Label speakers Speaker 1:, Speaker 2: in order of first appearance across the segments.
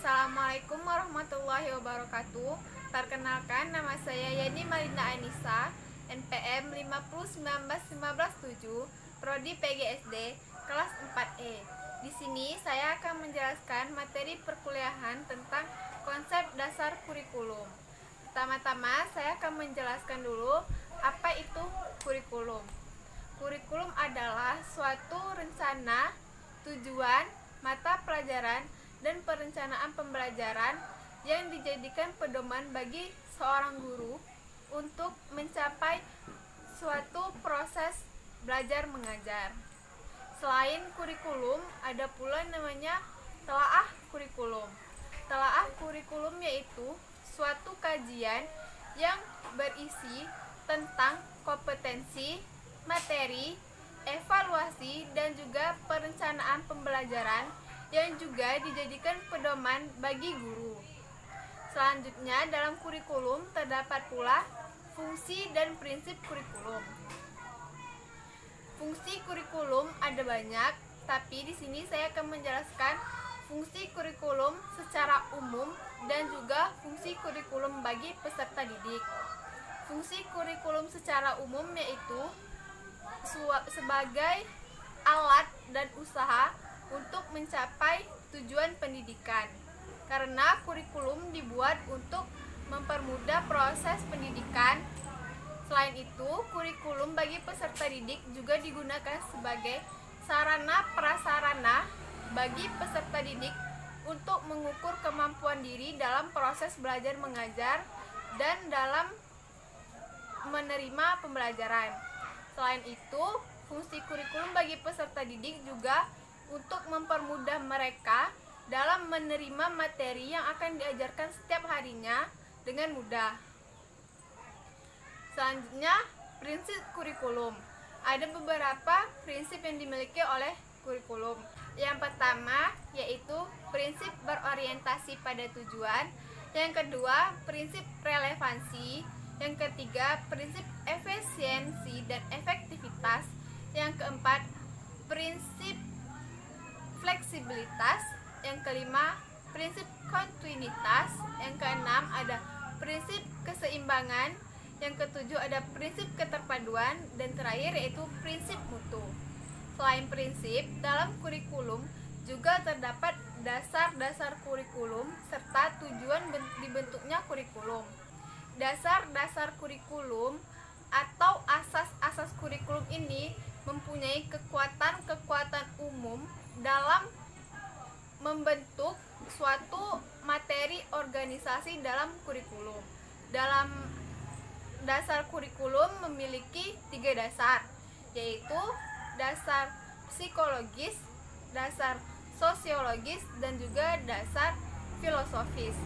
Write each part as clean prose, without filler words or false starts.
Speaker 1: Assalamualaikum warahmatullahi wabarakatuh. Perkenalkan, nama saya Yani Malinda Anissa, NPM 5019157, Prodi PGSD, kelas 4E. Di sini saya akan menjelaskan materi perkuliahan tentang konsep dasar kurikulum. Pertama-tama, saya akan menjelaskan dulu apa itu kurikulum. Kurikulum adalah suatu rencana, tujuan, mata pelajaran, dan perencanaan pembelajaran yang dijadikan pedoman bagi seorang guru untuk mencapai suatu proses belajar mengajar. Selain kurikulum, ada pula namanya telaah kurikulum. Telaah kurikulum yaitu suatu kajian yang berisi tentang kompetensi, materi, evaluasi, dan juga perencanaan pembelajaran yang juga dijadikan pedoman bagi guru. Selanjutnya, dalam kurikulum terdapat pula fungsi dan prinsip kurikulum. Fungsi kurikulum ada banyak, tapi di sini saya akan menjelaskan fungsi kurikulum secara umum dan juga fungsi kurikulum bagi peserta didik. Fungsi kurikulum secara umum yaitu sebagai alat dan usaha untuk mencapai tujuan pendidikan. Karena kurikulum dibuat untuk mempermudah proses pendidikan. Selain itu, kurikulum bagi peserta didik juga digunakan sebagai sarana prasarana bagi peserta didik untuk mengukur kemampuan diri dalam proses belajar mengajar dan dalam menerima pembelajaran. Selain itu, fungsi kurikulum bagi peserta didik juga untuk mempermudah mereka dalam menerima materi yang akan diajarkan setiap harinya dengan mudah. Selanjutnya, prinsip kurikulum. Ada beberapa prinsip yang dimiliki oleh kurikulum. Yang pertama yaitu prinsip berorientasi pada tujuan. Yang kedua, prinsip relevansi. Yang ketiga, prinsip efisiensi dan efektivitas. Yang keempat, prinsip fleksibilitas. Yang kelima, prinsip kontinuitas. Yang keenam, ada prinsip keseimbangan. Yang ketujuh, ada prinsip keterpaduan. Dan terakhir yaitu prinsip mutu. Selain prinsip, dalam kurikulum juga terdapat dasar-dasar kurikulum serta tujuan dibentuknya kurikulum. Dasar-dasar kurikulum atau asas-asas kurikulum ini mempunyai kekuatan-kekuatan umum dalam membentuk suatu materi organisasi dalam kurikulum. Dalam dasar kurikulum memiliki 3 dasar, yaitu dasar psikologis, dasar sosiologis, dan juga dasar filosofis.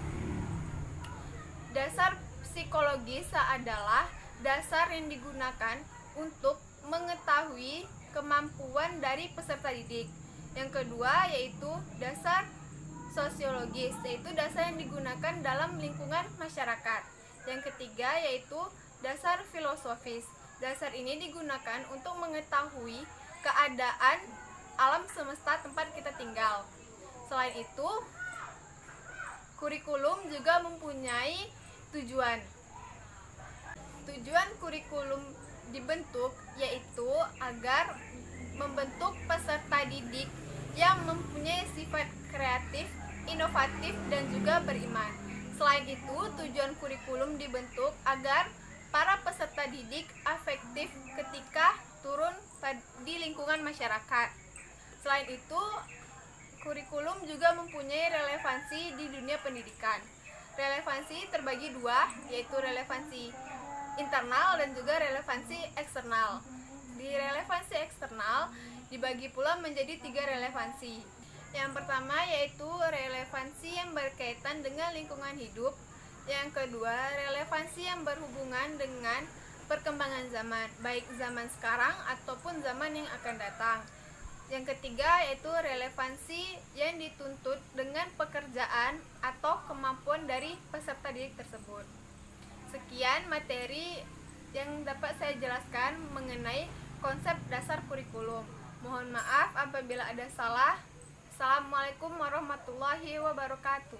Speaker 1: Dasar psikologis adalah dasar yang digunakan untuk mengetahui kemampuan dari peserta didik. Yang kedua yaitu dasar sosiologis, yaitu dasar yang digunakan dalam lingkungan masyarakat. Yang ketiga yaitu dasar filosofis. Dasar ini digunakan untuk mengetahui keadaan alam semesta tempat kita tinggal. Selain itu, kurikulum juga mempunyai tujuan. Tujuan kurikulum dibentuk yaitu agar membentuk peserta didik yang mempunyai sifat kreatif, inovatif, dan juga beriman. Selain itu, tujuan kurikulum dibentuk agar para peserta didik afektif ketika turun di lingkungan masyarakat. Selain itu, kurikulum juga mempunyai relevansi di dunia pendidikan. Relevansi terbagi 2, yaitu relevansi internal dan juga relevansi eksternal. Di relevansi eksternal dibagi pula menjadi 3 relevansi. Yang pertama yaitu relevansi yang berkaitan dengan lingkungan hidup. Yang kedua, relevansi yang berhubungan dengan perkembangan zaman, baik zaman sekarang ataupun zaman yang akan datang. Yang ketiga yaitu relevansi yang dituntut dengan pekerjaan atau kemampuan dari peserta didik tersebut. Sekian materi yang dapat saya jelaskan mengenai konsep dasar kurikulum. Mohon maaf apabila ada salah. Assalamualaikum. Wassalamualaikum warahmatullahi wabarakatuh.